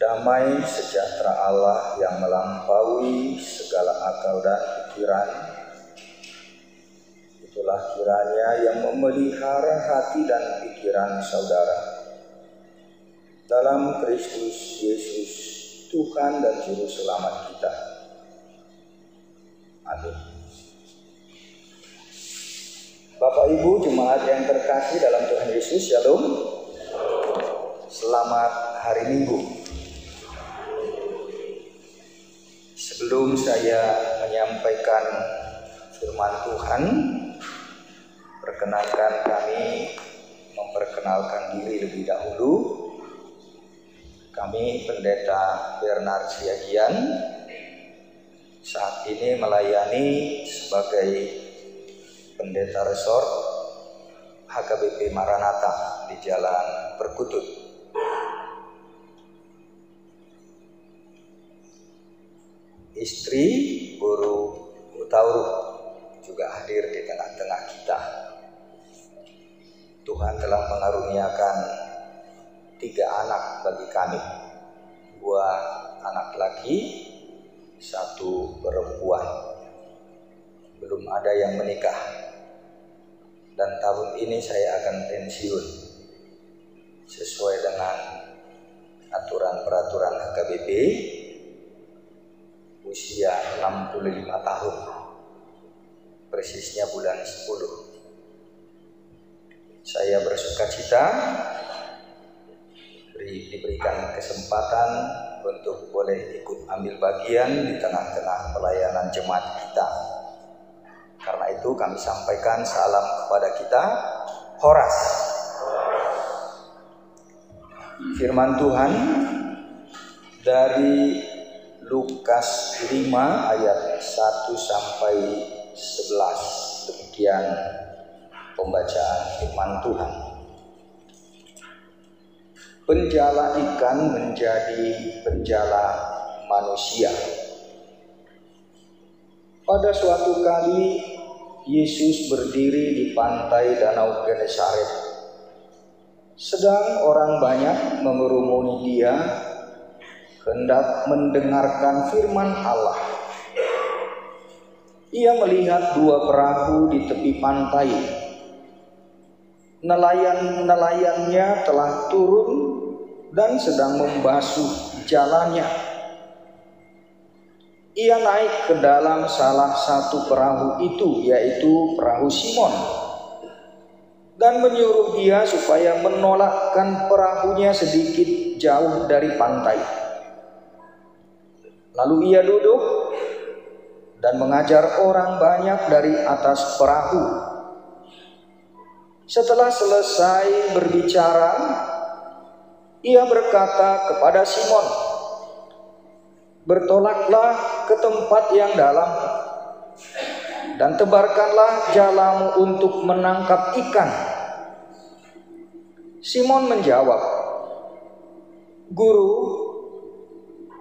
Damai sejahtera Allah yang melampaui segala akal dan pikiran, itulah kiranya yang memelihara hati dan pikiran saudara dalam Kristus Yesus, Tuhan dan Juru Selamat kita. Amin. Bapak Ibu jemaat yang terkasih dalam Tuhan Yesus, Shalom. Selamat hari Minggu. Sebelum saya menyampaikan firman Tuhan, perkenankan kami memperkenalkan diri lebih dahulu. Kami Pendeta Bernard Siagian, saat ini melayani sebagai Pendeta Resort HKBP Maranatha di Jalan Perkutut. Istri Guru Utauru juga hadir di tengah-tengah kita. Tuhan telah mengaruniakan 3 anak bagi kami, 2 anak laki, 1 perempuan. Belum ada yang menikah, dan tahun ini saya akan pensiun sesuai dengan aturan-peraturan HKBP, usia 65 tahun, persisnya bulan 10. Saya bersukacita diberikan kesempatan untuk boleh ikut ambil bagian di tengah-tengah pelayanan jemaat kita. Karena itu kami sampaikan salam kepada kita, Horas. Firman Tuhan dari Lukas 5 ayat 1 sampai 11. Demikian pembacaan firman Tuhan. Penjala ikan menjadi penjala manusia. Pada suatu kali Yesus berdiri di pantai Danau Genesaret. Sedang orang banyak mengerumuni dia hendak mendengarkan firman Allah. Ia melihat 2 perahu di tepi pantai. Nelayan-nelayannya telah turun dan sedang membasuh jalannya. Ia naik ke dalam salah satu perahu itu, yaitu perahu Simon, dan menyuruh dia supaya menolakkan perahunya sedikit jauh dari pantai. Lalu ia duduk dan mengajar orang banyak dari atas perahu. Setelah selesai berbicara, ia berkata kepada Simon, "Bertolaklah ke tempat yang dalam dan tebarkanlah jalamu untuk menangkap ikan." Simon menjawab, "Guru,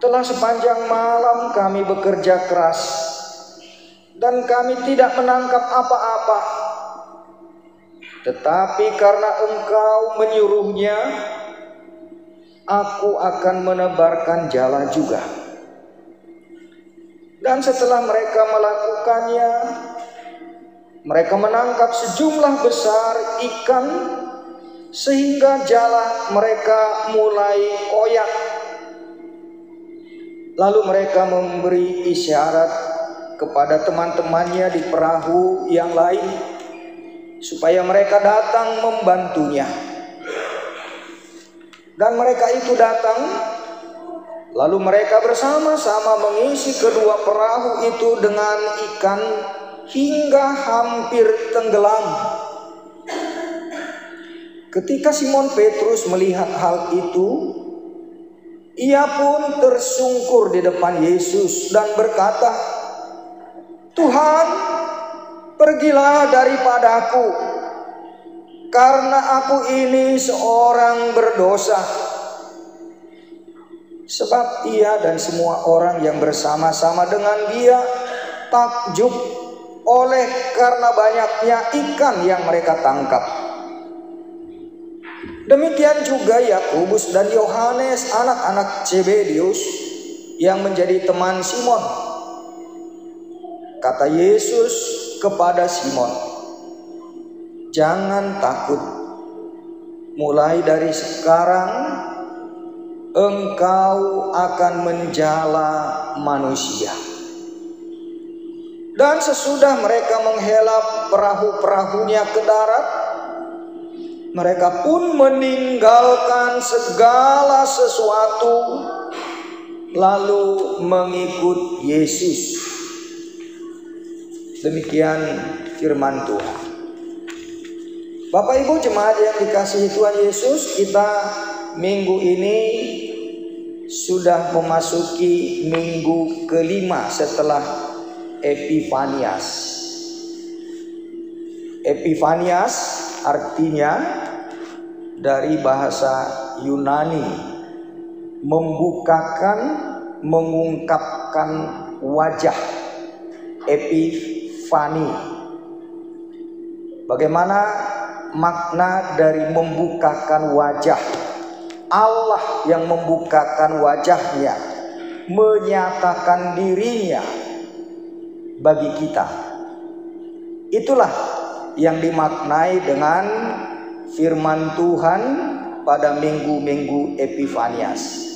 telah sepanjang malam kami bekerja keras dan kami tidak menangkap apa-apa. Tetapi karena Engkau menyuruhnya, aku akan menebarkan jala juga." Dan setelah mereka melakukannya, mereka menangkap sejumlah besar ikan sehingga jala mereka mulai koyak. Lalu mereka memberi isyarat kepada teman-temannya di perahu yang lain supaya mereka datang membantunya. Dan mereka itu datang, lalu mereka bersama-sama mengisi kedua perahu itu dengan ikan hingga hampir tenggelam. Ketika Simon Petrus melihat hal itu, ia pun tersungkur di depan Yesus dan berkata, "Tuhan, pergilah daripadaku, karena aku ini seorang berdosa." Sebab ia dan semua orang yang bersama-sama dengan dia takjub oleh karena banyaknya ikan yang mereka tangkap. Demikian juga Yakobus dan Yohanes, anak-anak Zebedius yang menjadi teman Simon. Kata Yesus kepada Simon, "Jangan takut. Mulai dari sekarang engkau akan menjala manusia." Dan sesudah mereka menghela perahu-perahunya ke darat, mereka pun meninggalkan segala sesuatu lalu mengikut Yesus. Demikian firman Tuhan. Bapak Ibu jemaat yang dikasihi Tuhan Yesus, kita minggu ini sudah memasuki minggu kelima setelah Epifanias. Epifanias artinya dari bahasa Yunani membukakan, mengungkapkan wajah. Epifani. Bagaimana makna dari membukakan wajah? Allah yang membukakan wajahnya, menyatakan dirinya bagi kita. Itulah yang dimaknai dengan firman Tuhan pada minggu-minggu Epifanias.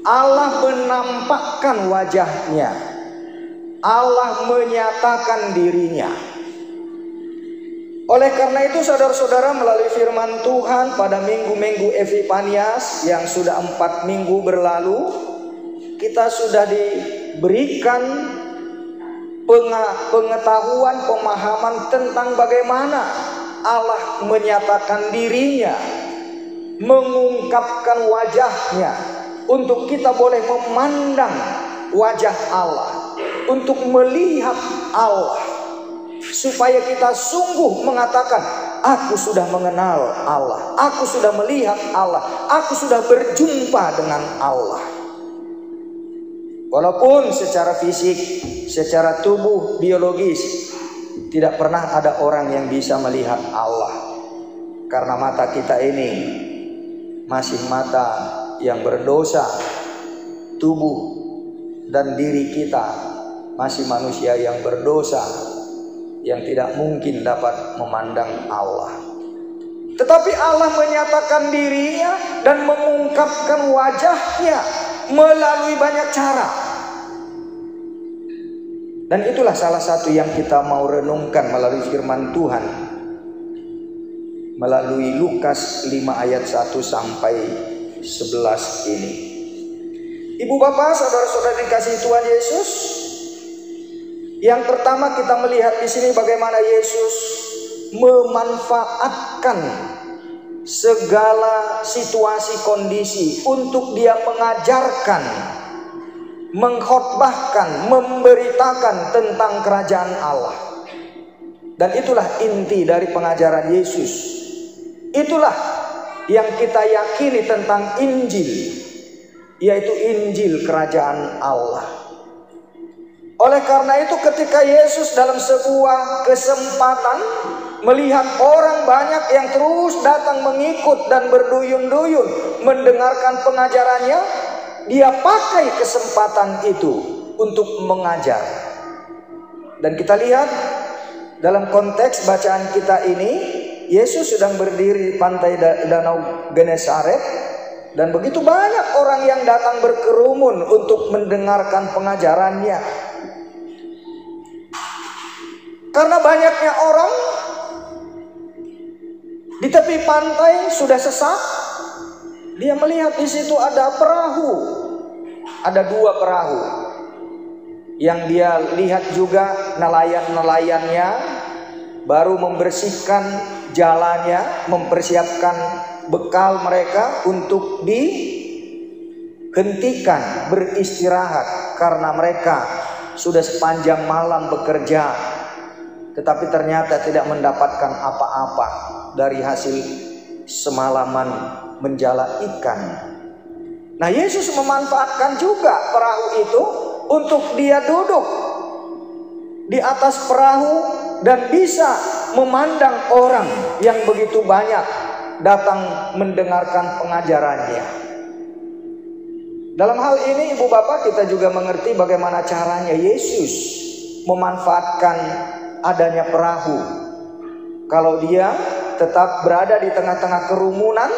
Allah menampakkan wajahnya, Allah menyatakan dirinya. Oleh karena itu saudara-saudara, melalui firman Tuhan pada minggu-minggu Epifanias yang sudah 4 minggu berlalu, kita sudah diberikan pengetahuan, pemahaman tentang bagaimana Allah menyatakan dirinya, mengungkapkan wajahnya, untuk kita boleh memandang wajah Allah, untuk melihat Allah, supaya kita sungguh mengatakan, aku sudah mengenal Allah, aku sudah melihat Allah, aku sudah berjumpa dengan Allah. Walaupun secara fisik, secara tubuh biologis, tidak pernah ada orang yang bisa melihat Allah, karena mata kita ini masih mata yang berdosa, tubuh dan diri kita masih manusia yang berdosa, yang tidak mungkin dapat memandang Allah. Tetapi Allah menyatakan dirinya dan mengungkapkan wajahnya melalui banyak cara. Dan itulah salah satu yang kita mau renungkan melalui firman Tuhan, melalui Lukas 5 ayat 1 sampai 11 ini. Ibu bapak, saudara-saudara dikasihi Tuhan Yesus, yang pertama kita melihat di sini bagaimana Yesus memanfaatkan segala situasi kondisi untuk dia mengajarkan, mengkhotbahkan, memberitakan tentang kerajaan Allah. Dan itulah inti dari pengajaran Yesus. Itulah yang kita yakini tentang Injil, yaitu Injil kerajaan Allah. Oleh karena itu ketika Yesus dalam sebuah kesempatan melihat orang banyak yang terus datang mengikut dan berduyun-duyun mendengarkan pengajarannya, dia pakai kesempatan itu untuk mengajar. Dan kita lihat dalam konteks bacaan kita ini, Yesus sedang berdiri di pantai Danau Genesaret, dan begitu banyak orang yang datang berkerumun untuk mendengarkan pengajarannya. Karena banyaknya orang, di tepi pantai sudah sesak, dia melihat di situ ada perahu, ada 2 perahu. Yang dia lihat juga nelayan-nelayannya baru membersihkan jalannya, mempersiapkan bekal mereka untuk dihentikan beristirahat karena mereka sudah sepanjang malam bekerja, tetapi ternyata tidak mendapatkan apa-apa dari hasil semalaman menjala ikan. Nah, Yesus memanfaatkan juga perahu itu untuk dia duduk di atas perahu dan bisa memandang orang yang begitu banyak datang mendengarkan pengajarannya. Dalam hal ini Ibu Bapak, kita juga mengerti bagaimana caranya Yesus memanfaatkan adanya perahu. Kalau dia tetap berada di tengah-tengah kerumunan,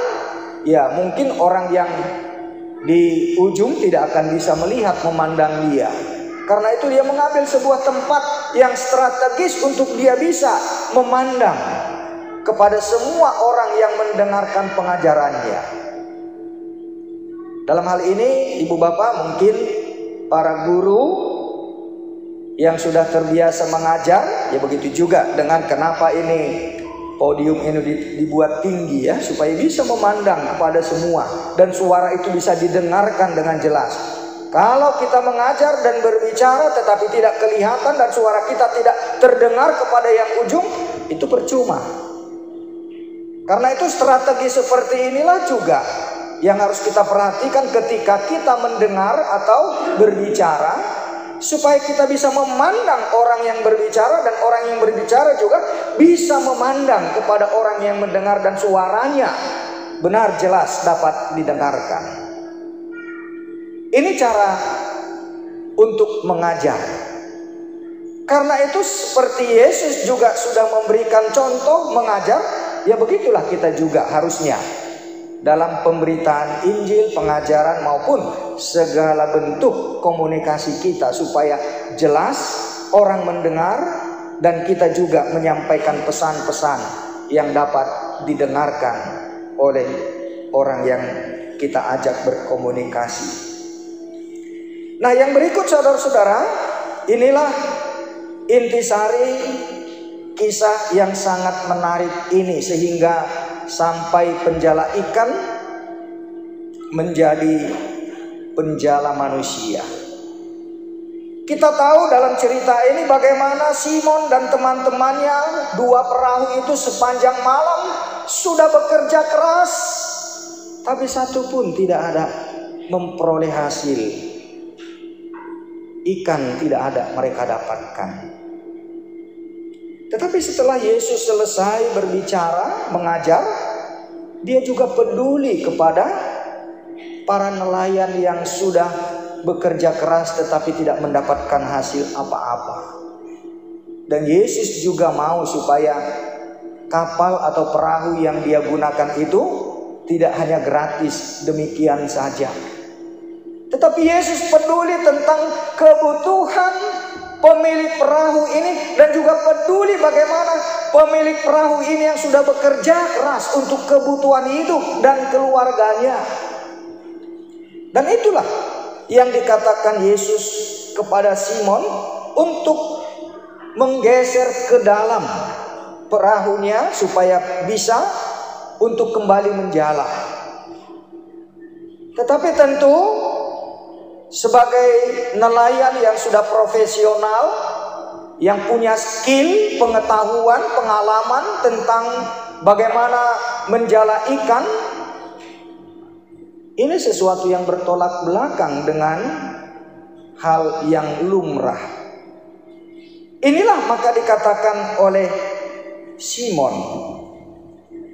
ya mungkin orang yang di ujung tidak akan bisa melihat memandang dia. Karena itu dia mengambil sebuah tempat yang strategis untuk dia bisa memandang kepada semua orang yang mendengarkan pengajarannya. Dalam hal ini Ibu Bapak, mungkin para guru yang sudah terbiasa mengajar, ya begitu juga dengan kenapa ini podium ini dibuat tinggi ya, supaya bisa memandang kepada semua dan suara itu bisa didengarkan dengan jelas. Kalau kita mengajar dan berbicara tetapi tidak kelihatan dan suara kita tidak terdengar kepada yang ujung, itu percuma. Karena itu strategi seperti inilah juga yang harus kita perhatikan ketika kita mendengar atau berbicara, supaya kita bisa memandang orang yang berbicara dan orang yang berbicara juga bisa memandang kepada orang yang mendengar dan suaranya benar jelas dapat didengarkan. Ini cara untuk mengajar. Karena itu seperti Yesus juga sudah memberikan contoh mengajar, ya begitulah kita juga harusnya dalam pemberitaan Injil, pengajaran maupun segala bentuk komunikasi kita, supaya jelas orang mendengar dan kita juga menyampaikan pesan-pesan yang dapat didengarkan oleh orang yang kita ajak berkomunikasi. Nah, yang berikut saudara-saudara, inilah intisari kisah yang sangat menarik ini, sehingga sampai penjala ikan menjadi penjala manusia. Kita tahu dalam cerita ini bagaimana Simon dan teman-temannya, dua perahu itu sepanjang malam sudah bekerja keras, tapi satu pun tidak ada memperoleh hasil. Ikan tidak ada mereka dapatkan. Tetapi setelah Yesus selesai berbicara, mengajar, dia juga peduli kepada para nelayan yang sudah bekerja keras tetapi tidak mendapatkan hasil apa-apa. Dan Yesus juga mau supaya kapal atau perahu yang dia gunakan itu tidak hanya gratis demikian saja. Tetapi Yesus peduli tentang kebutuhan pemilik perahu ini, dan juga peduli bagaimana pemilik perahu ini yang sudah bekerja keras untuk kebutuhan hidup dan keluarganya. Dan itulah yang dikatakan Yesus kepada Simon untuk menggeser ke dalam perahunya supaya bisa untuk kembali menjala. Tetapi tentu sebagai nelayan yang sudah profesional, yang punya skill, pengetahuan, pengalaman tentang bagaimana menjala ikan, ini sesuatu yang bertolak belakang dengan hal yang lumrah. Inilah maka dikatakan oleh Simon,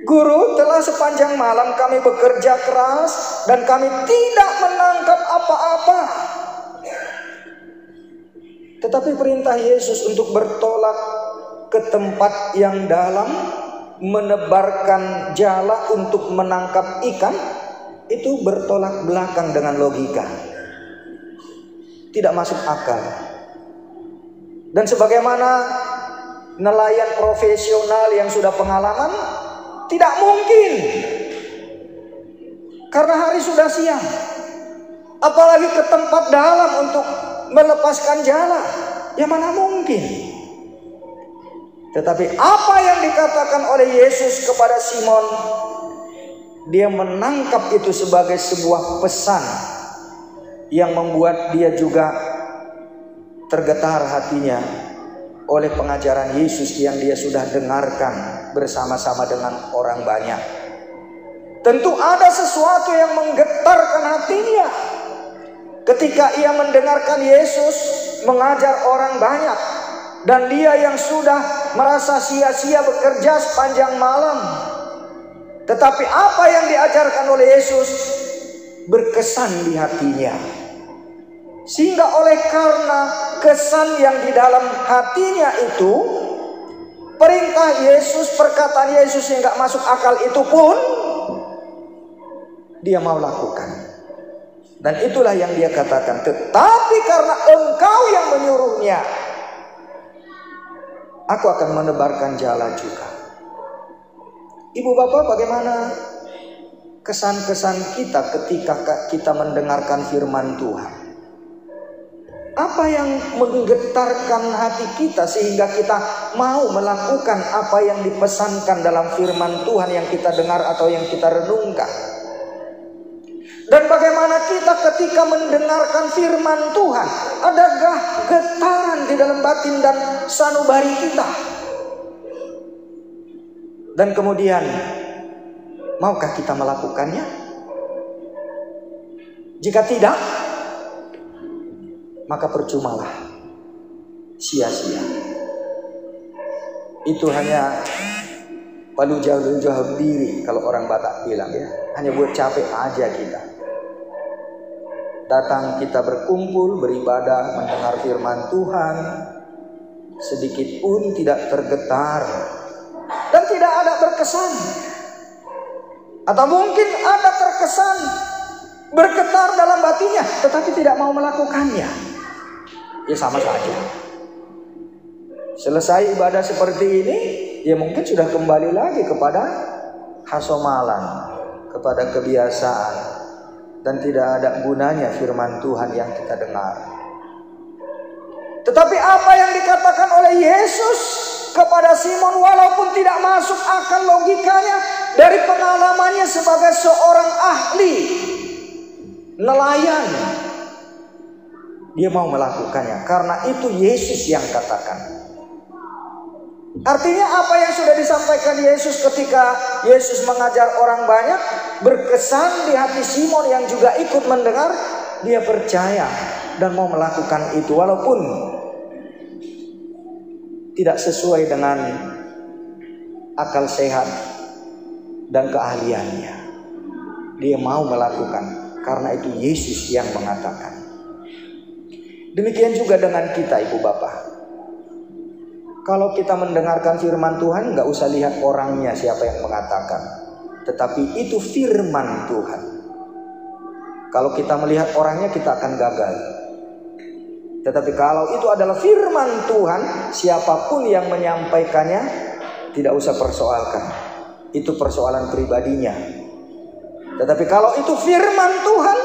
"Guru, telah sepanjang malam kami bekerja keras dan kami tidak menangkap apa-apa." Tetapi perintah Yesus untuk bertolak ke tempat yang dalam, menebarkan jala untuk menangkap ikan, itu bertolak belakang dengan logika. Tidak masuk akal. Dan sebagaimana nelayan profesional yang sudah pengalaman, tidak mungkin. Karena hari sudah siang. Apalagi ke tempat dalam untuk melepaskan jala. Ya mana mungkin. Tetapi apa yang dikatakan oleh Yesus kepada Simon, dia menangkap itu sebagai sebuah pesan yang membuat dia juga tergetar hatinya oleh pengajaran Yesus yang dia sudah dengarkan bersama-sama dengan orang banyak. Tentu ada sesuatu yang menggetarkan hatinya ketika ia mendengarkan Yesus mengajar orang banyak, dan dia yang sudah merasa sia-sia bekerja sepanjang malam. Tetapi apa yang diajarkan oleh Yesus berkesan di hatinya. Sehingga oleh karena kesan yang di dalam hatinya itu, perintah Yesus, perkataan Yesus yang gak masuk akal itu pun dia mau lakukan. Dan itulah yang dia katakan, tetapi karena engkau yang menyuruhnya, aku akan menebarkan jala juga. Ibu bapak, bagaimana kesan-kesan kita ketika kita mendengarkan firman Tuhan? Apa yang menggetarkan hati kita sehingga kita mau melakukan apa yang dipesankan dalam firman Tuhan yang kita dengar atau yang kita renungkan? Dan bagaimana kita ketika mendengarkan firman Tuhan? Adakah getaran di dalam batin dan sanubari kita? Dan kemudian, maukah kita melakukannya? Jika tidak, maka percumalah, sia-sia. Itu hanya palu jauh diri kalau orang Batak bilang ya. Hanya buat capek aja kita. Datang kita berkumpul, beribadah, mendengar firman Tuhan, sedikit pun tidak tergetar dan tidak ada berkesan. Atau mungkin ada terkesan, bergetar dalam batinnya, tetapi tidak mau melakukannya. Ya sama saja. Selesai ibadah seperti ini, ya mungkin sudah kembali lagi kepada hasomalan, kepada kebiasaan, dan tidak ada gunanya firman Tuhan yang kita dengar. Tetapi apa yang dikatakan oleh Yesus kepada Simon, walaupun tidak masuk akal logikanya dari pengalamannya sebagai seorang ahli nelayan, dia mau melakukannya karena itu Yesus yang katakan. Artinya apa yang sudah disampaikan Yesus ketika Yesus mengajar orang banyak berkesan di hati Simon yang juga ikut mendengar. Dia percaya dan mau melakukan itu walaupun tidak sesuai dengan akal sehat dan keahliannya. Dia mau melakukan karena itu Yesus yang mengatakan. Demikian juga dengan kita, ibu bapak. Kalau kita mendengarkan firman Tuhan, nggak usah lihat orangnya siapa yang mengatakan, tetapi itu firman Tuhan. Kalau kita melihat orangnya, kita akan gagal. Tetapi kalau itu adalah firman Tuhan, siapapun yang menyampaikannya, tidak usah persoalkan. Itu persoalan pribadinya. Tetapi kalau itu firman Tuhan,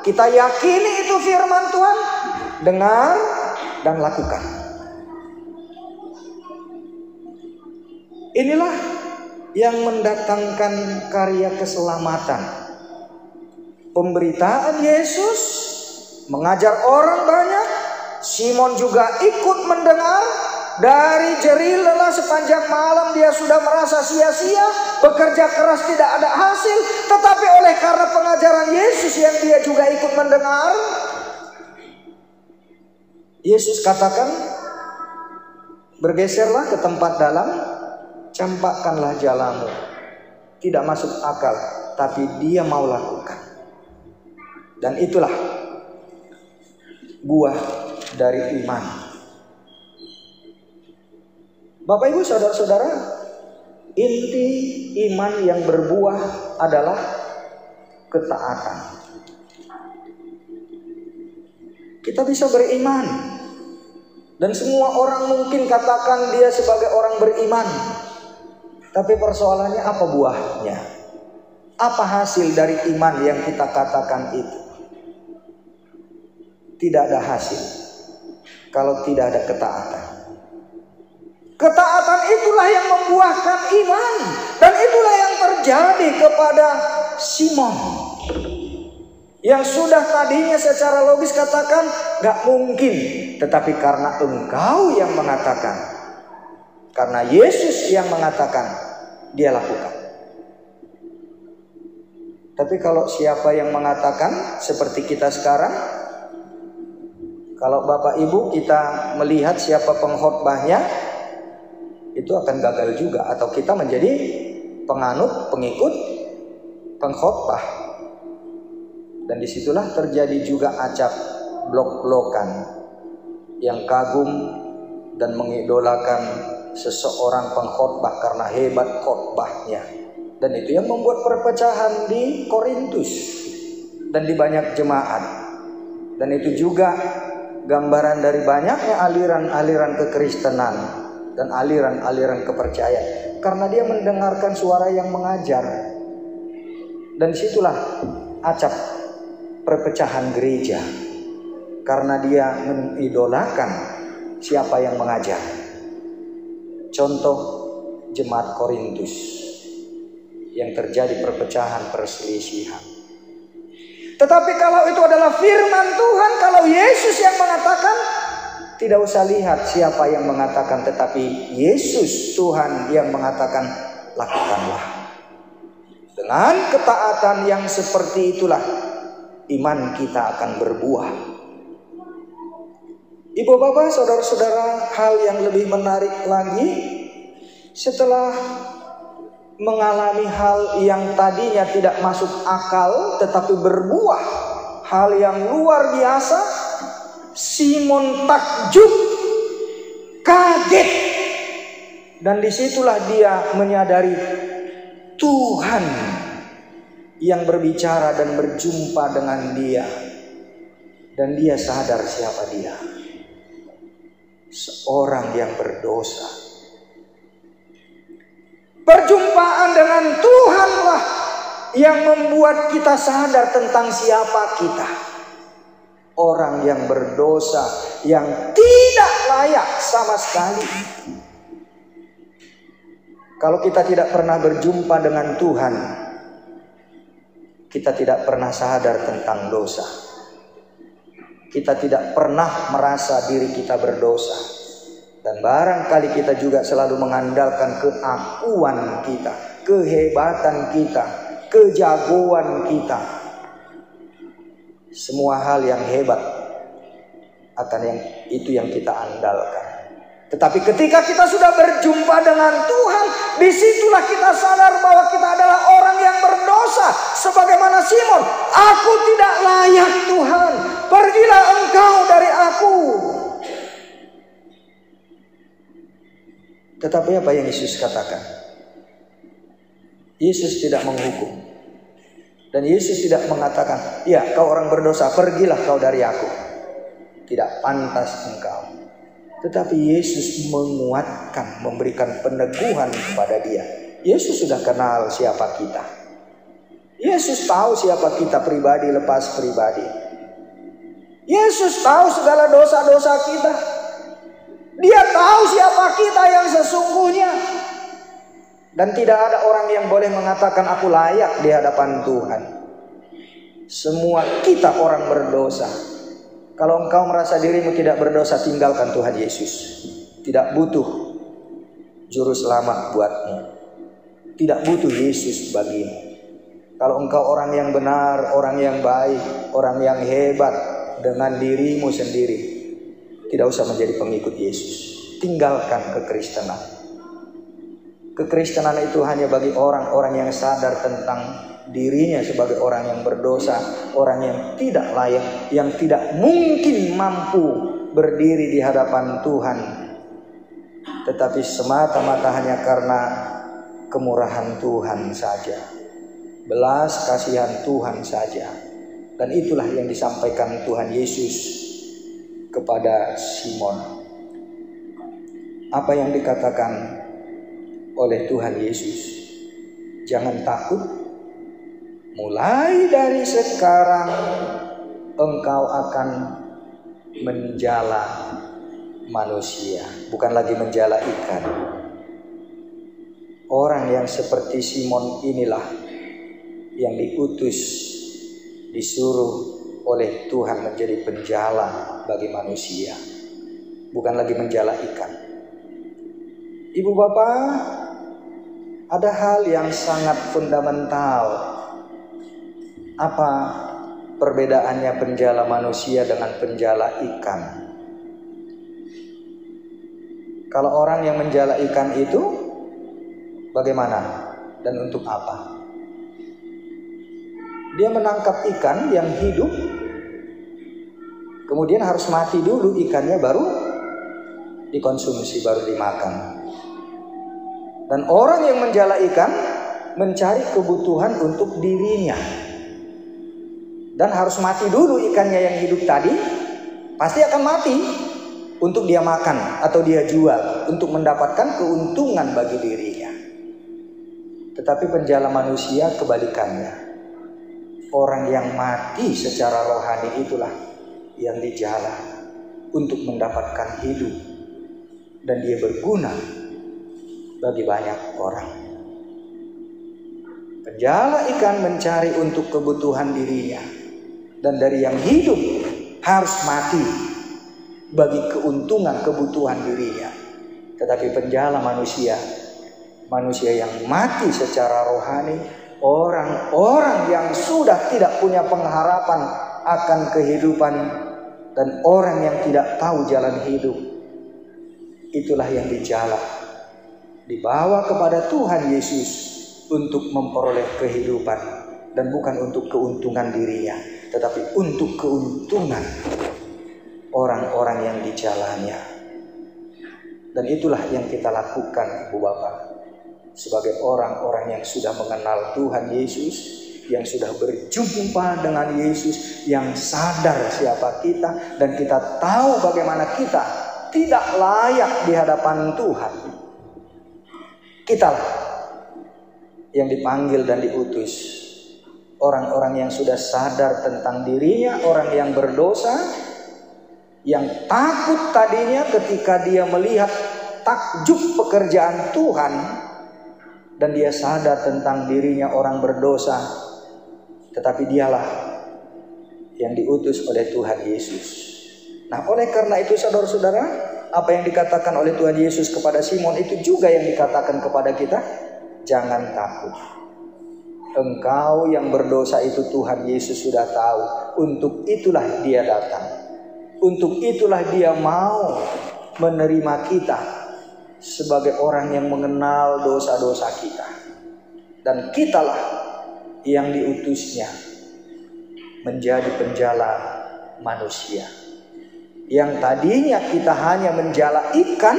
kita yakini itu firman Tuhan, dengar dan lakukan. Inilah yang mendatangkan karya keselamatan. Pemberitaan Yesus mengajar orang banyak. Simon juga ikut mendengar. Dari jerih lelah sepanjang malam dia sudah merasa sia-sia, bekerja keras tidak ada hasil. Tetapi oleh karena pengajaran Yesus yang dia juga ikut mendengar, Yesus katakan, bergeserlah ke tempat dalam, campakkanlah jalamu. Tidak masuk akal, tapi dia mau lakukan. Dan itulah buah dari iman. Bapak ibu saudara-saudara, inti iman yang berbuah adalah ketaatan. Kita bisa beriman, dan semua orang mungkin katakan dia sebagai orang beriman. Tapi persoalannya apa buahnya? Apa hasil dari iman yang kita katakan itu? Tidak ada hasil kalau tidak ada ketaatan. Ketaatan itulah yang membuahkan iman. Dan itulah yang terjadi kepada Simon, yang sudah tadinya secara logis katakan gak mungkin. Tetapi karena engkau yang mengatakan, karena Yesus yang mengatakan, dia lakukan. Tapi kalau siapa yang mengatakan seperti kita sekarang, kalau Bapak Ibu kita melihat siapa pengkhotbahnya, itu akan gagal juga. Atau kita menjadi penganut, pengikut, pengkhotbah. Dan disitulah terjadi juga acap blok-blokan yang kagum dan mengidolakan seseorang pengkhotbah karena hebat khotbahnya. Dan itu yang membuat perpecahan di Korintus dan di banyak jemaat. Dan itu juga gambaran dari banyaknya aliran-aliran kekristenan dan aliran-aliran kepercayaan, karena dia mendengarkan suara yang mengajar. Dan disitulah acap perpecahan gereja, karena dia mengidolakan siapa yang mengajar. Contoh jemaat Korintus yang terjadi perpecahan, perselisihan. Tetapi kalau itu adalah firman Tuhan, kalau Yesus yang mengatakan, tidak usah lihat siapa yang mengatakan, tetapi Yesus Tuhan yang mengatakan, lakukanlah. Dengan ketaatan yang seperti itulah iman kita akan berbuah. Ibu bapak, saudara-saudara, hal yang lebih menarik lagi, setelah mengalami hal yang tadinya tidak masuk akal tetapi berbuah hal yang luar biasa, Simon takjub, kaget, dan disitulah dia menyadari Tuhan yang berbicara dan berjumpa dengan dia, dan dia sadar siapa dia, seorang yang berdosa. Perjumpaan dengan Tuhanlah yang membuat kita sadar tentang siapa kita. Orang yang berdosa, yang tidak layak sama sekali. Kalau kita tidak pernah berjumpa dengan Tuhan, kita tidak pernah sadar tentang dosa. Kita tidak pernah merasa diri kita berdosa. Dan barangkali kita juga selalu mengandalkan keakuan kita, kehebatan kita, kejagoan kita. Semua hal yang hebat akan yang kita andalkan. Tetapi ketika kita sudah berjumpa dengan Tuhan, disitulah kita sadar bahwa kita adalah orang yang berdosa. Sebagaimana Simon, aku tidak layak Tuhan, pergilah engkau dari aku. Tetapi apa yang Yesus katakan? Yesus tidak menghukum. Dan Yesus tidak mengatakan, ya kau orang berdosa, pergilah kau dari aku. Tidak pantas engkau. Tetapi Yesus menguatkan, memberikan peneguhan kepada dia. Yesus sudah kenal siapa kita. Yesus tahu siapa kita pribadi lepas pribadi. Yesus tahu segala dosa-dosa kita. Dia tahu siapa kita yang sesungguhnya. Dan tidak ada orang yang boleh mengatakan aku layak di hadapan Tuhan. Semua kita orang berdosa. Kalau engkau merasa dirimu tidak berdosa, tinggalkan Tuhan Yesus. Tidak butuh juru selamat buatmu. Tidak butuh Yesus bagimu. Kalau engkau orang yang benar, orang yang baik, orang yang hebat dengan dirimu sendiri, tidak usah menjadi pengikut Yesus. Tinggalkan kekristenan. Kekristenan itu hanya bagi orang-orang yang sadar tentang dirinya sebagai orang yang berdosa, orang yang tidak layak, yang tidak mungkin mampu berdiri di hadapan Tuhan, tetapi semata-mata hanya karena kemurahan Tuhan saja, belas kasihan Tuhan saja. Dan itulah yang disampaikan Tuhan Yesus kepada Simon. Apa yang dikatakan oleh Tuhan Yesus? Jangan takut. Mulai dari sekarang engkau akan menjala manusia, bukan lagi menjala ikan. Orang yang seperti Simon inilah yang diutus, disuruh oleh Tuhan menjadi penjala bagi manusia, bukan lagi menjala ikan. Ibu bapak, ada hal yang sangat fundamental. Apa perbedaannya penjala manusia dengan penjala ikan? Kalau orang yang menjala ikan itu bagaimana? dan untuk apa? Dia menangkap ikan yang hidup, kemudian harus mati dulu ikannya baru dikonsumsi, baru dimakan. Dan orang yang menjala ikan mencari kebutuhan untuk dirinya, dan harus mati dulu ikannya yang hidup tadi, pasti akan mati untuk dia makan atau dia jual untuk mendapatkan keuntungan bagi dirinya. Tetapi penjala manusia kebalikannya. Orang yang mati secara rohani itulah yang dijala untuk mendapatkan hidup, dan dia berguna bagi banyak orang. Penjala ikan mencari untuk kebutuhan dirinya, dan dari yang hidup harus mati bagi keuntungan kebutuhan dirinya. Tetapi penjala manusia yang mati secara rohani, orang-orang yang sudah tidak punya pengharapan akan kehidupan, dan orang yang tidak tahu jalan hidup, itulah yang dijala, dibawa kepada Tuhan Yesus untuk memperoleh kehidupan, dan bukan untuk keuntungan dirinya, tetapi untuk keuntungan orang-orang yang dijalanya. Dan itulah yang kita lakukan, Ibu Bapak, sebagai orang-orang yang sudah mengenal Tuhan Yesus, yang sudah berjumpa dengan Yesus, yang sadar siapa kita, dan kita tahu bagaimana kita tidak layak di hadapan Tuhan. Kitalah yang dipanggil dan diutus, orang-orang yang sudah sadar tentang dirinya, orang yang berdosa, yang takut tadinya ketika dia melihat takjub pekerjaan Tuhan, dan dia sadar tentang dirinya orang berdosa, tetapi dialah yang diutus oleh Tuhan Yesus. Nah, oleh karena itu saudara-saudara, apa yang dikatakan oleh Tuhan Yesus kepada Simon itu juga yang dikatakan kepada kita. Jangan takut. Engkau yang berdosa itu Tuhan Yesus sudah tahu. Untuk itulah dia datang. Untuk itulah dia mau menerima kita sebagai orang yang mengenal dosa-dosa kita. Dan kitalah yang diutusnya menjadi penjala manusia. Yang tadinya kita hanya menjala ikan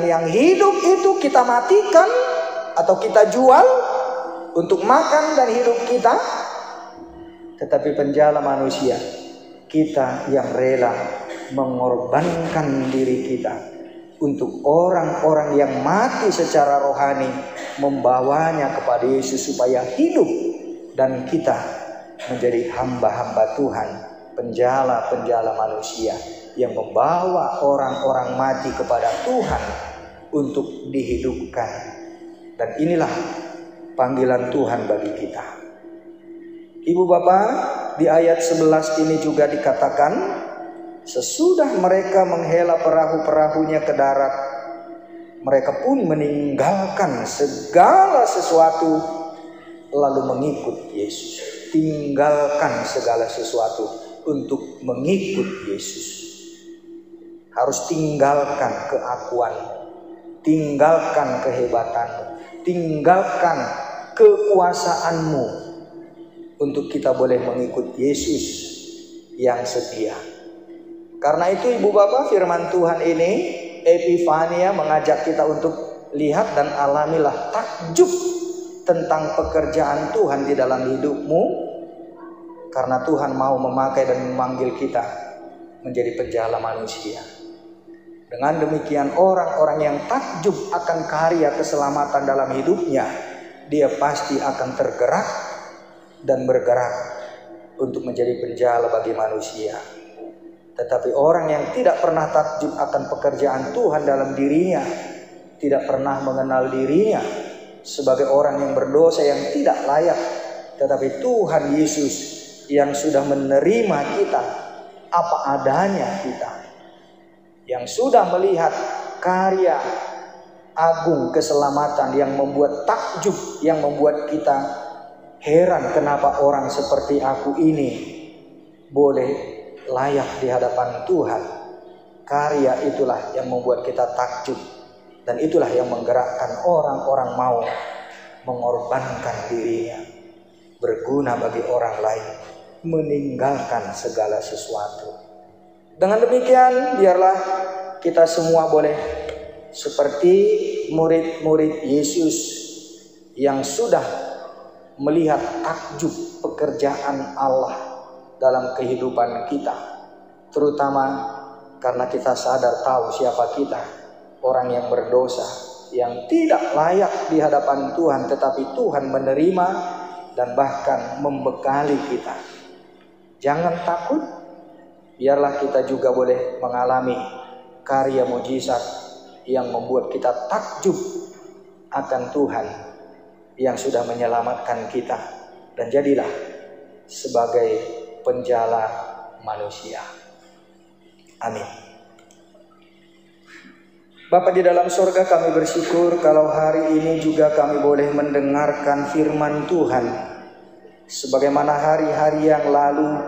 yang hidup itu kita matikan atau kita jual untuk makan dan hidup kita. Tetapi penjala manusia, kita yang rela mengorbankan diri kita untuk orang-orang yang mati secara rohani, membawanya kepada Yesus supaya hidup, dan kita menjadi hamba-hamba Tuhan, penjala-penjala manusia yang membawa orang-orang mati kepada Tuhan untuk dihidupkan. Dan inilah panggilan Tuhan bagi kita. Ibu Bapak, di ayat 11 ini juga dikatakan, sesudah mereka menghela perahu-perahunya ke darat, mereka pun meninggalkan segala sesuatu lalu mengikut Yesus. Tinggalkan segala sesuatu untuk mengikut Yesus. Harus tinggalkan keakuanmu, tinggalkan kehebatanmu, tinggalkan kekuasaanmu untuk kita boleh mengikut Yesus yang setia. Karena itu Ibu Bapak, firman Tuhan ini Epifania mengajak kita untuk lihat dan alamilah takjub tentang pekerjaan Tuhan di dalam hidupmu, karena Tuhan mau memakai dan memanggil kita menjadi penjala manusia. Dengan demikian orang-orang yang takjub akan karya keselamatan dalam hidupnya, dia pasti akan tergerak dan bergerak untuk menjadi penjala bagi manusia. Tetapi orang yang tidak pernah takjub akan pekerjaan Tuhan dalam dirinya, tidak pernah mengenal dirinya sebagai orang yang berdosa yang tidak layak, tetapi Tuhan Yesus yang sudah menerima kita apa adanya kita, yang sudah melihat karya agung keselamatan yang membuat takjub, yang membuat kita heran kenapa orang seperti aku ini boleh layak di hadapan Tuhan. Karya itulah yang membuat kita takjub Dan itulah yang menggerakkan orang-orang mau mengorbankan dirinya, berguna bagi orang lain, meninggalkan segala sesuatu. Dengan demikian, biarlah kita semua boleh seperti murid-murid Yesus yang sudah melihat takjub pekerjaan Allah dalam kehidupan kita, terutama karena kita sadar tahu siapa kita, orang yang berdosa, yang tidak layak di hadapan Tuhan, tetapi Tuhan menerima dan bahkan membekali kita. Jangan takut, biarlah kita juga boleh mengalami karya mujizat yang membuat kita takjub akan Tuhan yang sudah menyelamatkan kita, dan jadilah sebagai penjala manusia. Amin. Bapa di dalam sorga, kami bersyukur kalau hari ini juga kami boleh mendengarkan firman Tuhan. Sebagaimana hari-hari yang lalu,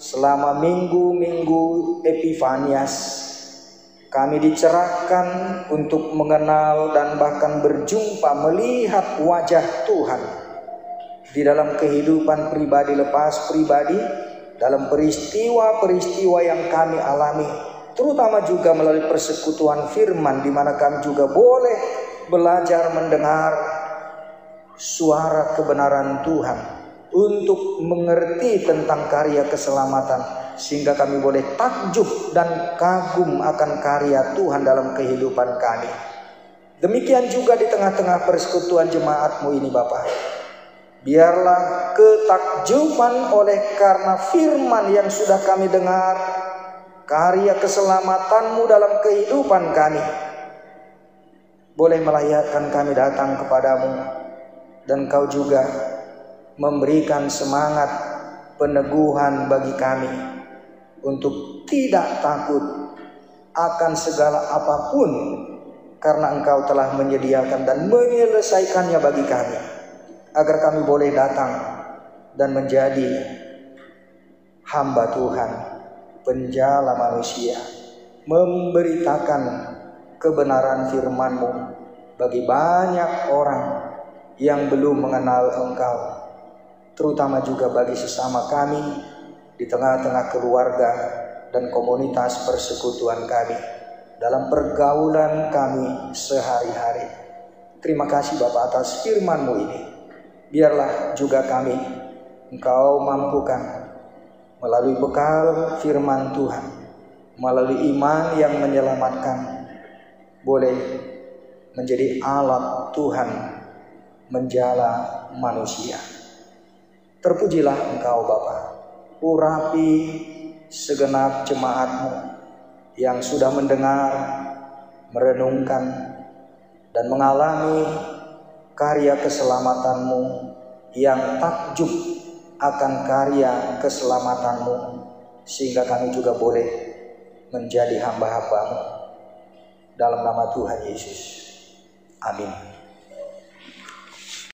selama minggu-minggu Epifanias, kami dicerahkan untuk mengenal dan bahkan berjumpa, melihat wajah Tuhan di dalam kehidupan pribadi lepas pribadi, dalam peristiwa-peristiwa yang kami alami, terutama juga melalui persekutuan firman, di mana kami juga boleh belajar mendengar suara kebenaran Tuhan untuk mengerti tentang karya keselamatan, sehingga kami boleh takjub dan kagum akan karya Tuhan dalam kehidupan kami. Demikian juga di tengah-tengah persekutuan jemaat-Mu ini Bapa, biarlah ketakjuban oleh karena firman yang sudah kami dengar, karya keselamatan-Mu dalam kehidupan kami, boleh melayakkan kami datang kepadamu, dan Kau juga memberikan semangat peneguhan bagi kami untuk tidak takut akan segala apapun, karena Engkau telah menyediakan dan menyelesaikannya bagi kami, agar kami boleh datang dan menjadi hamba Tuhan, penjala manusia, memberitakan kebenaran firman-Mu bagi banyak orang yang belum mengenal Engkau, terutama juga bagi sesama kami di tengah-tengah keluarga dan komunitas persekutuan kami, dalam pergaulan kami sehari-hari. Terima kasih Bapa atas firman-Mu ini. Biarlah juga kami Engkau mampukan melalui bekal firman Tuhan, melalui iman yang menyelamatkan, boleh menjadi alat Tuhan menjala manusia. Terpujilah Engkau Bapa, urapi segenap jemaat-Mu yang sudah mendengar, merenungkan, dan mengalami karya keselamatan-Mu, yang takjub akan karya keselamatan-Mu, sehingga kami juga boleh menjadi hamba-hamba-Mu. Dalam nama Tuhan Yesus. Amin.